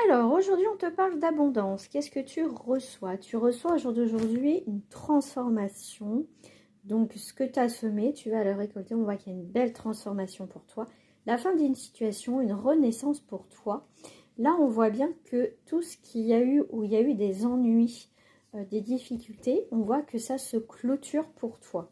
Alors, aujourd'hui, on te parle d'abondance. Qu'est-ce que tu reçois? Tu reçois au jour d'aujourd'hui une transformation. Donc, ce que tu as semé, tu vas le récolter. On voit qu'il y a une belle transformation pour toi. La fin d'une situation, une renaissance pour toi. Là, on voit bien que tout ce qu'il y a eu, où il y a eu des ennuis, des difficultés, on voit que ça se clôture pour toi.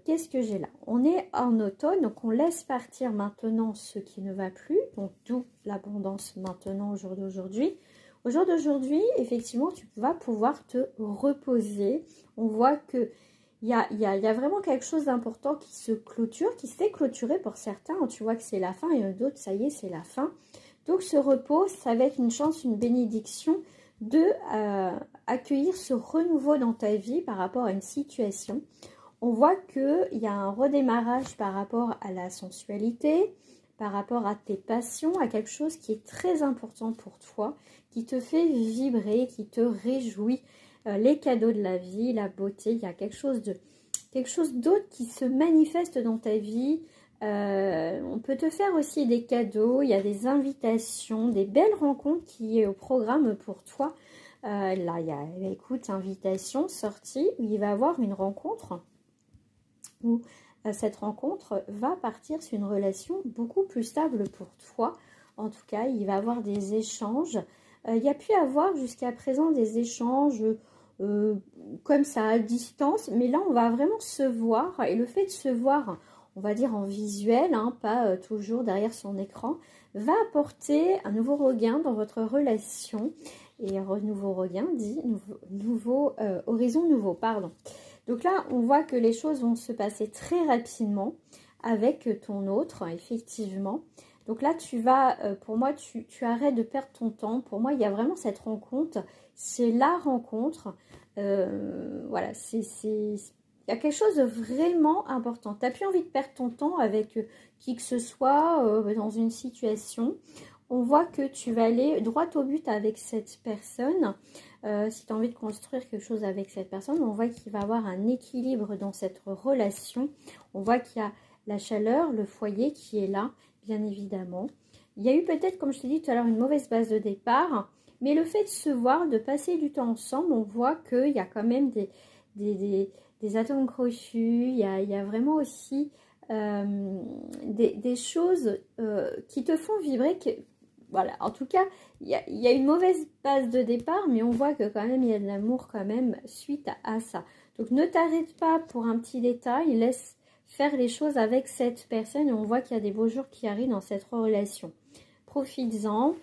Qu'est-ce que j'ai là? On est en automne, donc on laisse partir maintenant ce qui ne va plus, donc d'où l'abondance maintenant au jour d'aujourd'hui. Au jour d'aujourd'hui, effectivement, tu vas pouvoir te reposer. On voit que il y a vraiment quelque chose d'important qui se clôture, qui s'est clôturé pour certains. Tu vois que c'est la fin et d'autres, ça y est, c'est la fin. Donc ce repos, ça va être une chance, une bénédiction de accueillir ce renouveau dans ta vie par rapport à une situation. On voit qu'il y a un redémarrage par rapport à la sensualité, par rapport à tes passions, à quelque chose qui est très important pour toi, qui te fait vibrer, qui te réjouit, les cadeaux de la vie, la beauté. Il y a quelque chose d'autre qui se manifeste dans ta vie. On peut te faire aussi des cadeaux, il y a des invitations, des belles rencontres qui est au programme pour toi. Là, il y a, écoute, invitation, sortie, où il va y avoir une rencontre où cette rencontre va partir sur une relation beaucoup plus stable pour toi. En tout cas, il va y avoir des échanges. Il y a pu avoir jusqu'à présent des échanges comme ça à distance, mais là, on va vraiment se voir. Et le fait de se voir, on va dire en visuel, hein, pas toujours derrière son écran, va apporter un nouveau regain dans votre relation. Et nouveau regain dit horizon nouveau, pardon. Donc là, on voit que les choses vont se passer très rapidement avec ton autre, effectivement. Donc là, tu vas, pour moi, tu arrêtes de perdre ton temps. Pour moi, il y a vraiment cette rencontre. C'est la rencontre. Voilà, il y a quelque chose de vraiment important. Tu n'as plus envie de perdre ton temps avec qui que ce soit dans une situation. On voit que tu vas aller droit au but avec cette personne. Si tu as envie de construire quelque chose avec cette personne, on voit qu'il va y avoir un équilibre dans cette relation. On voit qu'il y a la chaleur, le foyer qui est là, bien évidemment. Il y a eu peut-être, comme je t'ai dit tout à l'heure, une mauvaise base de départ. Mais le fait de se voir, de passer du temps ensemble, on voit qu'il y a quand même des atomes crochus. Il y a vraiment aussi des choses qui te font vibrer. Voilà, en tout cas, il y a une mauvaise base de départ, mais on voit que quand même, il y a de l'amour quand même suite à ça. Donc, ne t'arrête pas pour un petit détail, laisse faire les choses avec cette personne et on voit qu'il y a des beaux jours qui arrivent dans cette relation. Profites-en.